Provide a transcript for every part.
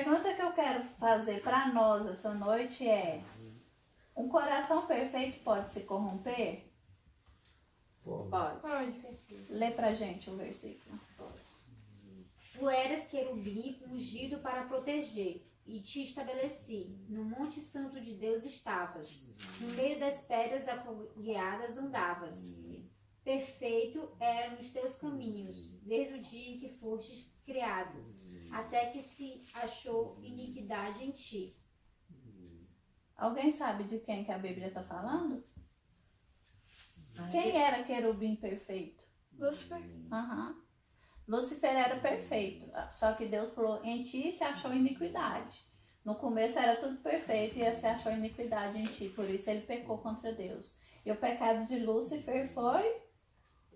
pergunta que eu quero fazer para nós essa noite é: um coração perfeito pode se corromper? Pode. Lê pra gente o versículo. Tu eras querubim ungido para proteger, e te estabeleci. No monte santo de Deus estavas. No meio das pedras afogueadas andavas. Perfeito eram os teus caminhos, desde o dia em que fostes criado, até que se achou iniquidade em ti. Alguém sabe de quem que a Bíblia está falando? Quem era querubim perfeito? Lúcifer. Lúcifer era perfeito, só que Deus falou: em ti se achou iniquidade. No começo era tudo perfeito e se achou iniquidade em ti, por isso ele pecou contra Deus. E o pecado de Lúcifer foi...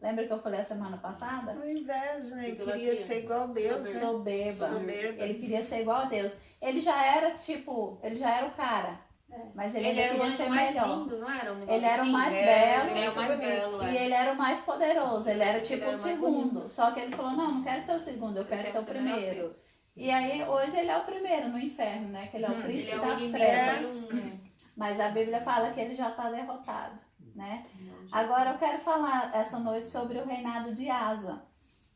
Lembra que eu falei a semana passada? Uma inveja, né? Ele queria ser igual a Deus. Né? Soberba. Soberba. Ele queria ser igual a Deus. Ele já era o cara. Mas ele Ele era o queria anjo ser mais melhor. lindo, não era? Um negócio Ele era o assim? mais belo. Ele era o mais belo, E ele era o mais poderoso. Ele era tipo era o o mais segundo. Só que ele falou: não quero ser o segundo, eu quero ser o primeiro. E aí hoje ele é o primeiro no inferno, né? Que ele é o príncipe das trevas. Mas a Bíblia fala que ele já está derrotado, né? Agora eu quero falar essa noite sobre o reinado de Asa.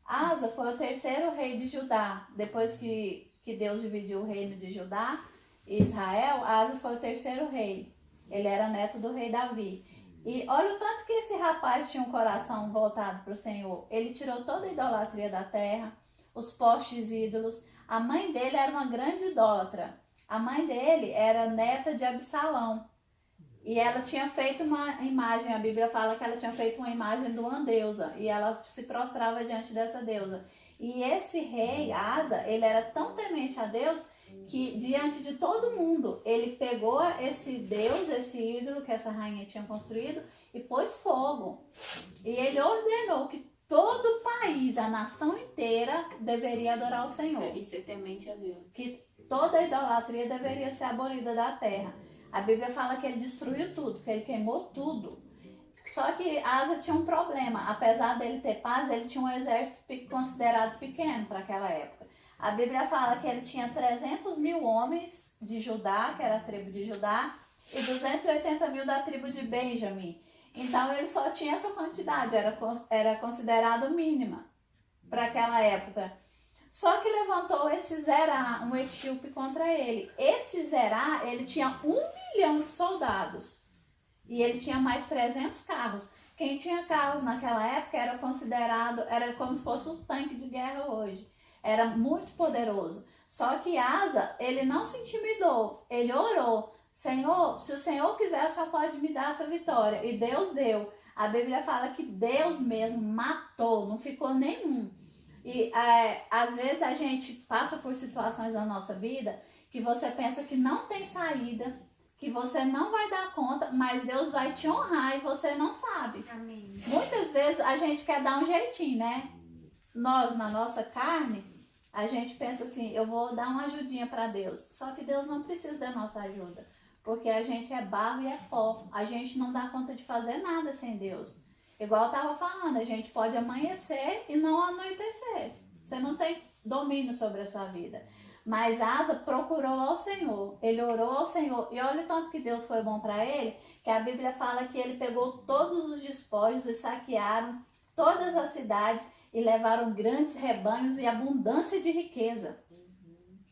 Asa foi o terceiro rei de Judá. Depois que Deus dividiu o reino de Judá e Israel, Asa foi o terceiro rei. Ele era neto do rei Davi. E olha o tanto que esse rapaz tinha um coração voltado para o Senhor. Ele tirou toda a idolatria da terra, os postes ídolos. A mãe dele era uma grande idólatra. A mãe dele era neta de Absalão. E ela tinha feito uma imagem, a Bíblia fala que ela tinha feito uma imagem de uma deusa. E ela se prostrava diante dessa deusa. E esse rei, Asa, ele era tão temente a Deus que diante de todo mundo, ele pegou esse Deus, esse ídolo que essa rainha tinha construído e pôs fogo. E ele ordenou que todo o país, a nação inteira, deveria adorar o Senhor. E ser temente a Deus. Que toda a idolatria deveria ser abolida da terra. A Bíblia fala que ele destruiu tudo, que ele queimou tudo. Só que Asa tinha um problema. Apesar dele ter paz, ele tinha um exército considerado pequeno para aquela época. A Bíblia fala que ele tinha 300 mil homens de Judá, que era a tribo de Judá, e 280 mil da tribo de Benjamim. Então ele só tinha essa quantidade, era considerado mínima para aquela época. Só que levantou esse Zerá, um etíope, contra ele. Esse Zerá, ele tinha 1 milhão de soldados e ele tinha mais 300 carros. Quem tinha carros naquela época era considerado, era como se fosse os tanques de guerra hoje. Era muito poderoso. Só que Asa, ele não se intimidou. Ele orou: Senhor, se o Senhor quiser, o Senhor pode me dar essa vitória. E Deus deu. A Bíblia fala que Deus mesmo matou, não ficou nenhum. E às vezes a gente passa por situações na nossa vida que você pensa que não tem saída, que você não vai dar conta, mas Deus vai te honrar e você não sabe. Amém. Muitas vezes a gente quer dar um jeitinho, né? Nós, na nossa carne, a gente pensa assim: eu vou dar uma ajudinha para Deus. Só que Deus não precisa da nossa ajuda, porque a gente é barro e é pó. A gente não dá conta de fazer nada sem Deus. Igual eu estava falando, a gente pode amanhecer e não anoitecer. Você não tem domínio sobre a sua vida. Mas Asa procurou ao Senhor, ele orou ao Senhor. E olha o tanto que Deus foi bom para ele, que a Bíblia fala que ele pegou todos os despojos e saquearam todas as cidades e levaram grandes rebanhos e abundância de riqueza.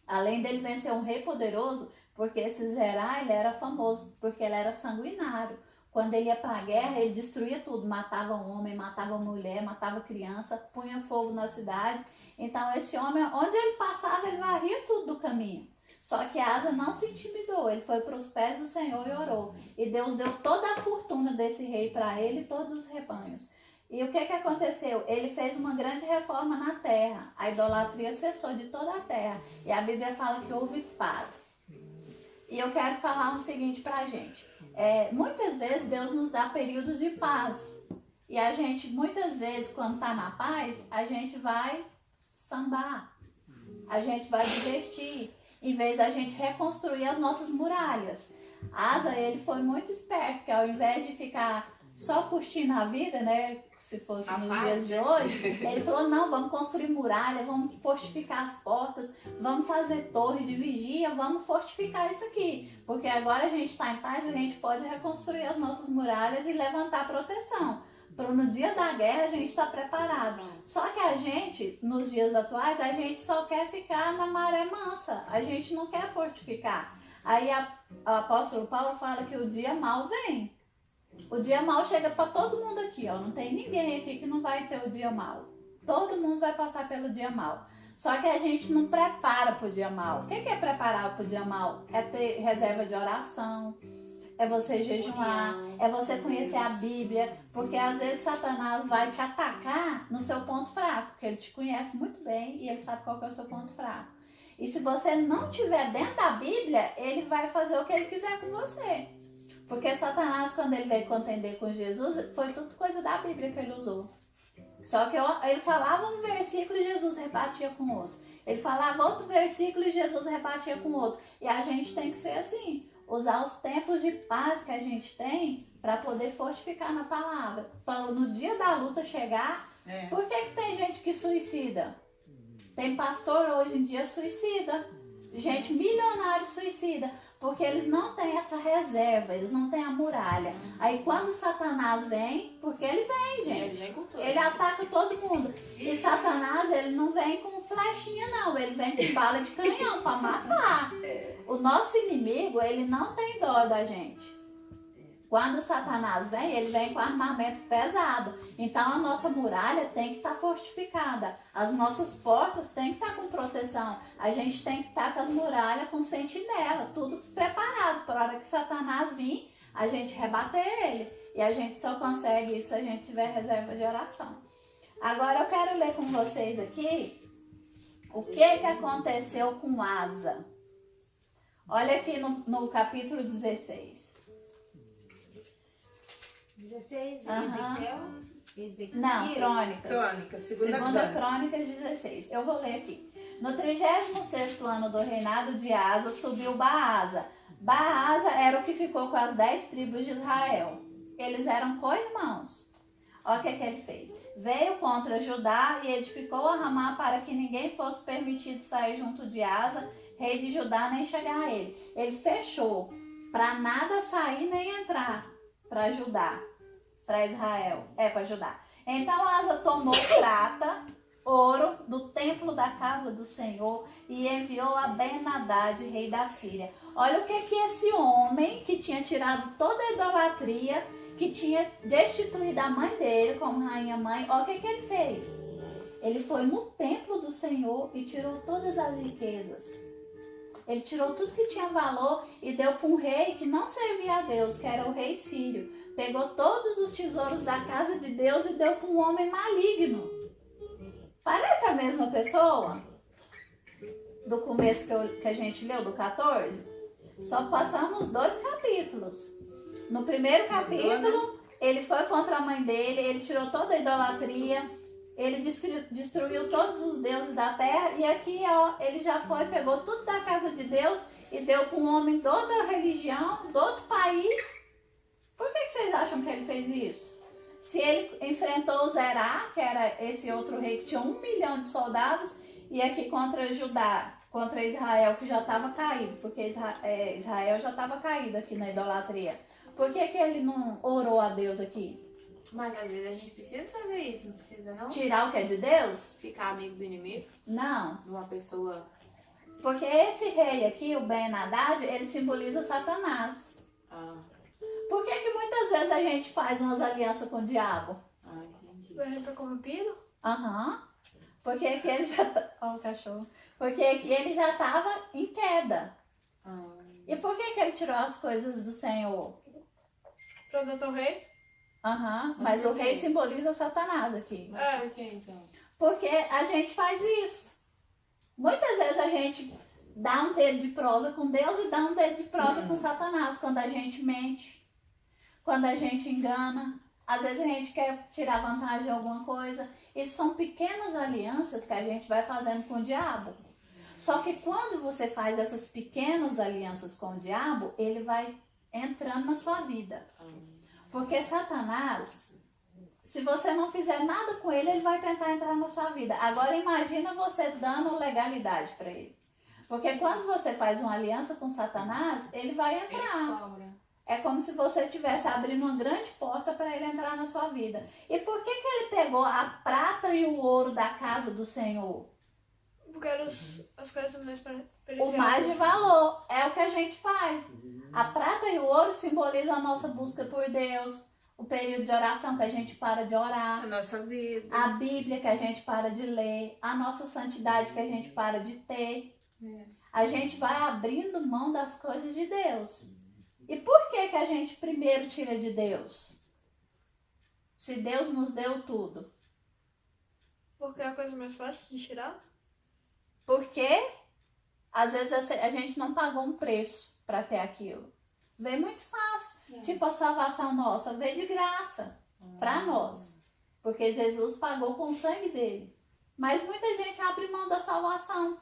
Além dele vencer um rei poderoso, porque esse Zerá, ele era famoso, porque ele era sanguinário. Quando ele ia para a guerra, ele destruía tudo, matava homem, matava mulher, matava criança, punha fogo na cidade. Então esse homem, onde ele passava, ele varria tudo do caminho. Só que Asa não se intimidou, ele foi para os pés do Senhor e orou. E Deus deu toda a fortuna desse rei para ele e todos os rebanhos. E o que aconteceu? Ele fez uma grande reforma na terra. A idolatria cessou de toda a terra. E a Bíblia fala que houve paz. E eu quero falar o seguinte pra gente. Muitas vezes Deus nos dá períodos de paz. E a gente, muitas vezes, quando está na paz, a gente vai sambar. A gente vai desistir. Em vez da gente reconstruir as nossas muralhas. Asa, ele foi muito esperto, que ao invés de ficar só curtindo a vida, né? Se fosse A nos paz, dias de né? hoje, ele falou, não, vamos construir muralha, vamos fortificar as portas, vamos fazer torres de vigia, vamos fortificar isso aqui. Porque agora a gente está em paz, a gente pode reconstruir as nossas muralhas e levantar proteção. Para no dia da guerra a gente estar preparado. Só que a gente, nos dias atuais, a gente só quer ficar na maré mansa. A gente não quer fortificar. Aí o apóstolo Paulo fala que o dia mau vem. O dia mau chega para todo mundo aqui, ó. Não tem ninguém aqui que não vai ter o dia mau. Todo mundo vai passar pelo dia mau. Só que a gente não prepara para o dia mau. O que é preparar para o dia mau? É ter reserva de oração. É você jejuar, é você conhecer a Bíblia, porque às vezes Satanás vai te atacar no seu ponto fraco, porque ele te conhece muito bem e ele sabe qual que é o seu ponto fraco. E se você não estiver dentro da Bíblia, ele vai fazer o que ele quiser com você. Porque Satanás, quando ele veio contender com Jesus, foi tudo coisa da Bíblia que ele usou. Só que ele falava um versículo e Jesus rebatia com outro. Ele falava outro versículo e Jesus rebatia com outro. E a gente tem que ser assim. Usar os tempos de paz que a gente tem para poder fortificar na palavra. Para no dia da luta chegar. Por que tem gente que suicida? Tem pastor hoje em dia suicida. Gente milionário suicida. Porque eles não têm essa reserva, eles não têm a muralha. Aí quando Satanás vem, porque ele vem, gente. Ele vem com tudo. Ele ataca todo mundo. E Satanás, ele não vem com flechinha, não. Ele vem com bala de canhão para matar. O nosso inimigo, ele não tem dó da gente. Quando Satanás vem, ele vem com armamento pesado. Então a nossa muralha tem que estar fortificada. As nossas portas têm que estar com proteção. A gente tem que estar com as muralhas com sentinela, tudo preparado. Para a hora que Satanás vir, a gente rebater ele. E a gente só consegue isso se a gente tiver reserva de oração. Agora eu quero ler com vocês aqui o que aconteceu com Asa. Olha aqui no capítulo 16. 16, Aham. Ezequiel? Não, Crônicas. Crônicas, segunda Segunda Crônicas 16. Eu vou ler aqui. No 36º ano do reinado de Asa, subiu Baasa. Baasa era o que ficou com as 10 tribos de Israel. Eles eram co-irmãos. Olha o que ele fez. Veio contra Judá e edificou a Ramá para que ninguém fosse permitido sair junto de Asa, rei de Judá, nem chegar a ele. Ele fechou para nada sair nem entrar para Judá, para Israel, para Judá. Então Asa tomou prata, ouro do templo da casa do Senhor e enviou a Ben-Hadad, rei da Síria. Olha o que esse homem que tinha tirado toda a idolatria, que tinha destituído a mãe dele como rainha-mãe, olha o que ele fez. Ele foi no templo do Senhor e tirou todas as riquezas. Ele tirou tudo que tinha valor e deu para um rei que não servia a Deus, que era o rei sírio. Pegou todos os tesouros da casa de Deus e deu para um homem maligno. Parece a mesma pessoa? Do começo que a gente leu, do 14? Só passamos 2 capítulos. No primeiro capítulo, ele foi contra a mãe dele, ele tirou toda a idolatria, ele destruiu todos os deuses da terra e aqui ó, ele já foi, pegou tudo da casa de Deus e deu para um homem de outra religião, de outro país. Por que vocês acham que ele fez isso? Se ele enfrentou o Zerá, que era esse outro rei que tinha 1 milhão de soldados, e aqui contra Judá, contra Israel, que já estava caído, porque Israel já estava caído aqui na idolatria. Por que ele não orou a Deus aqui? Mas às vezes a gente precisa fazer isso, não precisa não? Tirar o que é de Deus? Ficar amigo do inimigo? Não. De uma pessoa... Porque esse rei aqui, o Ben-Hadad, ele simboliza Satanás. Por que muitas vezes a gente faz umas alianças com o diabo? Entendi. A gente tá corrompido? Aham. Porque aqui ele já... Ó o cachorro. Porque aqui ele já estava em queda. E por que ele tirou as coisas do Senhor? Pra o rei? Aham. Mas o rei simboliza Satanás aqui. Por que então? Porque a gente faz isso. Muitas vezes a gente dá um dedo de prosa com Deus e dá um dedo de prosa com Satanás. Quando a gente mente, quando a gente engana. Às vezes a gente quer tirar vantagem de alguma coisa. E são pequenas alianças que a gente vai fazendo com o diabo. Só que quando você faz essas pequenas alianças com o diabo, ele vai entrando na sua vida. Porque Satanás, se você não fizer nada com ele, ele vai tentar entrar na sua vida. Agora imagina você dando legalidade para ele. Porque quando você faz uma aliança com Satanás, ele vai entrar. Cobra. É como se você estivesse abrindo uma grande porta para ele entrar na sua vida. E por que que ele pegou a prata e o ouro da casa do Senhor? Porque eram as coisas mais preciosas. O mais de valor é o que a gente faz. A prata e o ouro simbolizam a nossa busca por Deus, o período de oração que a gente para de orar, A nossa vida. a Bíblia que a gente para de ler, a nossa santidade que a gente para de ter. A gente vai abrindo mão das coisas de Deus. E por que que a gente primeiro tira de Deus? Se Deus nos deu tudo. Porque é a coisa mais fácil de tirar. Porque às vezes a gente não pagou um preço para ter aquilo. Veio muito fácil. Tipo a salvação nossa, veio de graça para nós. Porque Jesus pagou com o sangue dele. Mas muita gente abre mão da salvação.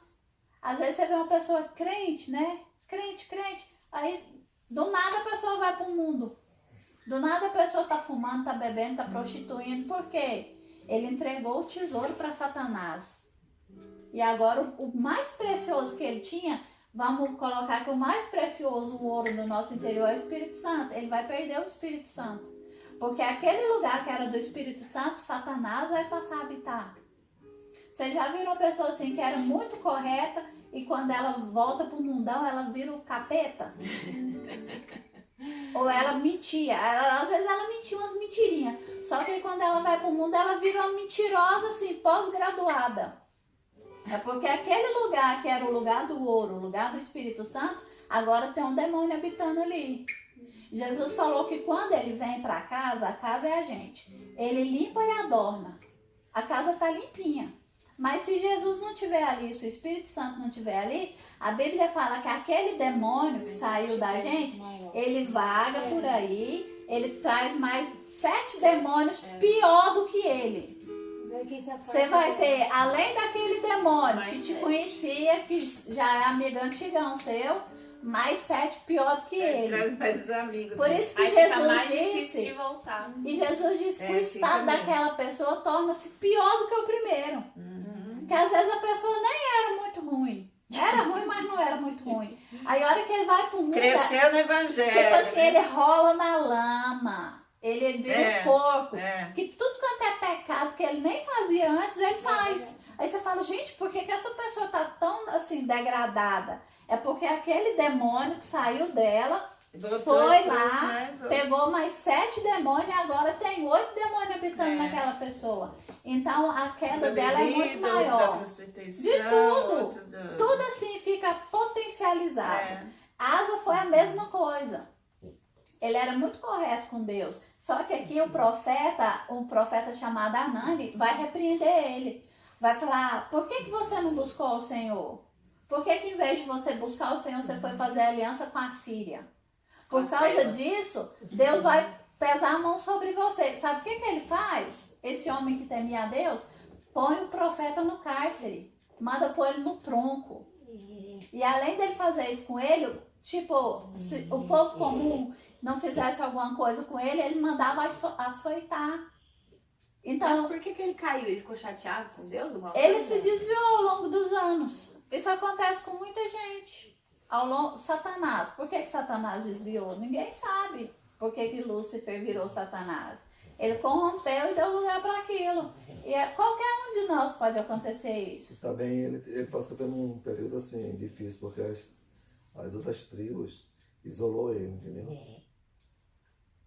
Às vezes você vê uma pessoa crente, né? Crente. Aí do nada a pessoa vai para o mundo. Do nada a pessoa tá fumando, tá bebendo, tá prostituindo. Por quê? Ele entregou o tesouro para Satanás. E agora o mais precioso que ele tinha, vamos colocar que o mais precioso, o ouro do nosso interior, é o Espírito Santo. Ele vai perder o Espírito Santo. Porque aquele lugar que era do Espírito Santo, Satanás vai passar a habitar. Você já viu uma pessoa assim que era muito correta e quando ela volta pro mundão, ela vira o capeta? Ou ela mentia. Às vezes ela mentia umas mentirinhas. Só que quando ela vai pro mundo, ela vira uma mentirosa assim, pós-graduada. É porque aquele lugar que era o lugar do ouro, o lugar do Espírito Santo, agora tem um demônio habitando ali. Jesus falou que quando ele vem para casa, a casa é a gente. Ele limpa e adorna. A casa tá limpinha. Mas se Jesus não estiver ali, se o Espírito Santo não estiver ali, a Bíblia fala que aquele demônio que saiu da gente, ele vaga por aí, ele traz mais 7 demônios pior do que ele. Você vai ter, além daquele demônio que te conhecia, que já é amigo antigão seu, mais 7 pior do que ele. Traz mais amigos. Por isso que Aí fica Jesus mais difícil de disse, voltar. e Jesus disse que o fica estado mesmo. daquela pessoa torna-se pior do que o primeiro. Porque às vezes a pessoa nem era muito ruim. Era ruim, mas não era muito ruim. Aí a hora que ele vai pro mundo, Cresceu no evangelho. tipo assim, ele rola na lama. Ele vira um porco. Que tudo quanto é pecado que ele nem fazia antes, ele faz. Aí você fala, gente, por que essa pessoa tá tão assim, degradada? É porque aquele demônio que saiu dela foi lá, pegou mais 7 demônios e agora tem 8 demônios habitando naquela pessoa. Então a queda dela é muito maior. De tudo. Tudo assim fica potencializado. Asa foi a mesma coisa. Ele era muito correto com Deus. Só que aqui um profeta chamado Anani, vai repreender ele. Vai falar, por que você não buscou o Senhor? Por que em vez de você buscar o Senhor, você foi fazer aliança com a Síria? Por causa disso, Deus vai pesar a mão sobre você. Sabe o que ele faz? Esse homem que temia a Deus, põe o profeta no cárcere. Manda pôr ele no tronco. E além dele fazer isso com ele, tipo, se o povo comum não fizesse alguma coisa com ele, ele mandava açoitar. Então, Mas por que ele caiu? Ele ficou chateado com Deus? Ele se desviou ao longo dos anos. Isso acontece com muita gente. Satanás. Por que Satanás desviou? Ninguém sabe por que Lúcifer virou Satanás. Ele corrompeu e deu lugar para aquilo. E qualquer um de nós pode acontecer isso. Também ele passou por um período assim difícil, porque as outras tribos isolou ele, entendeu?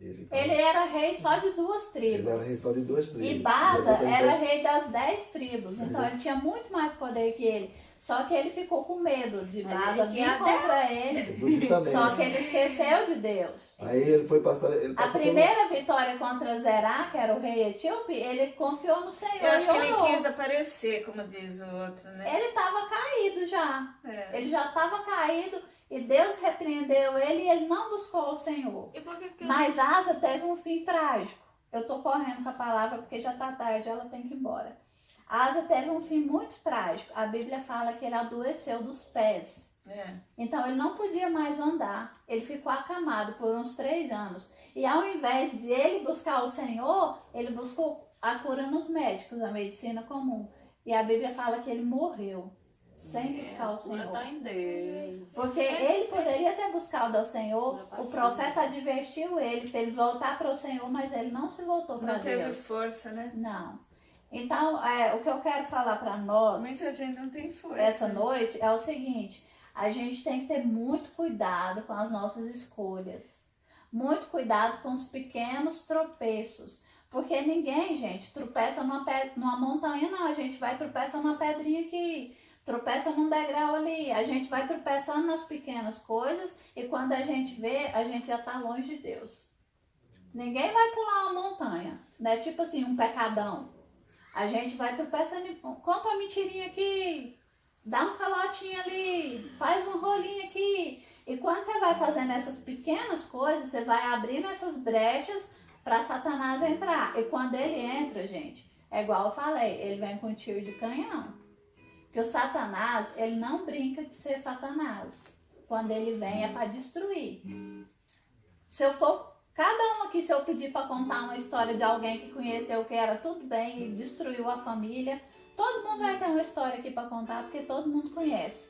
Ele era rei só de 2 tribos. Ele era rei só de 2 tribos. E Baasa era rei das 10 tribos. Então ele tinha muito mais poder que ele. Só que ele ficou com medo de Baasa vir contra ele. Justamente. Só que ele esqueceu de Deus. Aí ele foi passar. A primeira vitória contra Zerá, que era o rei etíope, ele confiou no Senhor. Eu acho e que ele orou. quis aparecer, como diz o outro, né? Ele estava caído já. Ele já estava caído e Deus repreendeu ele e ele não buscou o Senhor. E por que Mas Asa teve um fim trágico. Eu tô correndo com a palavra porque já tá tarde, ela tem que ir embora. Asa teve um fim muito trágico. A Bíblia fala que ele adoeceu dos pés. É. Então ele não podia mais andar. Ele ficou acamado por uns 3 anos. E ao invés de ele buscar o Senhor, ele buscou a cura nos médicos, a medicina comum. E a Bíblia fala que ele morreu sem buscar o A cura Senhor. tá em Deus. Porque ele poderia ter buscado ao Senhor, o profeta advertiu ele para ele voltar para o Senhor, mas ele não se voltou para Não teve Deus. força, né? Não. Então, o que eu quero falar para nós Muita gente não tem força. essa noite é o seguinte: a gente tem que ter muito cuidado com as nossas escolhas, muito cuidado com os pequenos tropeços, porque ninguém, gente, tropeça numa montanha, não. A gente vai tropeçar numa pedrinha aqui, tropeça num degrau ali, a gente vai tropeçando nas pequenas coisas e quando a gente vê, a gente já está longe de Deus. Ninguém vai pular uma montanha, né? Tipo assim, um pecadão. A gente vai tropeçando, conta uma mentirinha aqui, dá um calotinho ali, faz um rolinho aqui. E quando você vai fazendo essas pequenas coisas, você vai abrindo essas brechas para Satanás entrar. E quando ele entra, gente, é igual eu falei, ele vem com tiro de canhão. Porque o Satanás, ele não brinca de ser Satanás. Quando ele vem é para destruir. Se eu for, cada um aqui, se eu pedir para contar uma história de alguém que conheceu que era tudo bem e destruiu a família, todo mundo vai ter uma história aqui para contar, porque todo mundo conhece.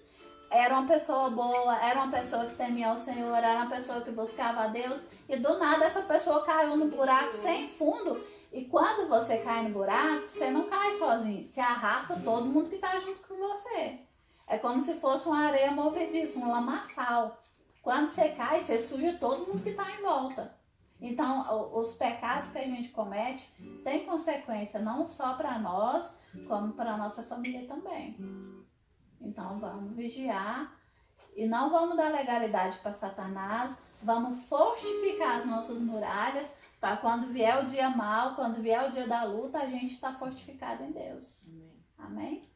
Era uma pessoa boa, era uma pessoa que temia o Senhor, era uma pessoa que buscava a Deus, e do nada essa pessoa caiu no buraco sem fundo. E quando você cai no buraco, você não cai sozinho, você arrasta todo mundo que está junto com você. É como se fosse uma areia movediça, um lamaçal. Quando você cai, você suja todo mundo que está em volta. Então, os pecados que a gente comete têm consequência não só para nós, como para a nossa família também. Então, vamos vigiar e não vamos dar legalidade para Satanás, vamos fortificar as nossas muralhas para quando vier o dia mau, quando vier o dia da luta, a gente está fortificado em Deus. Amém?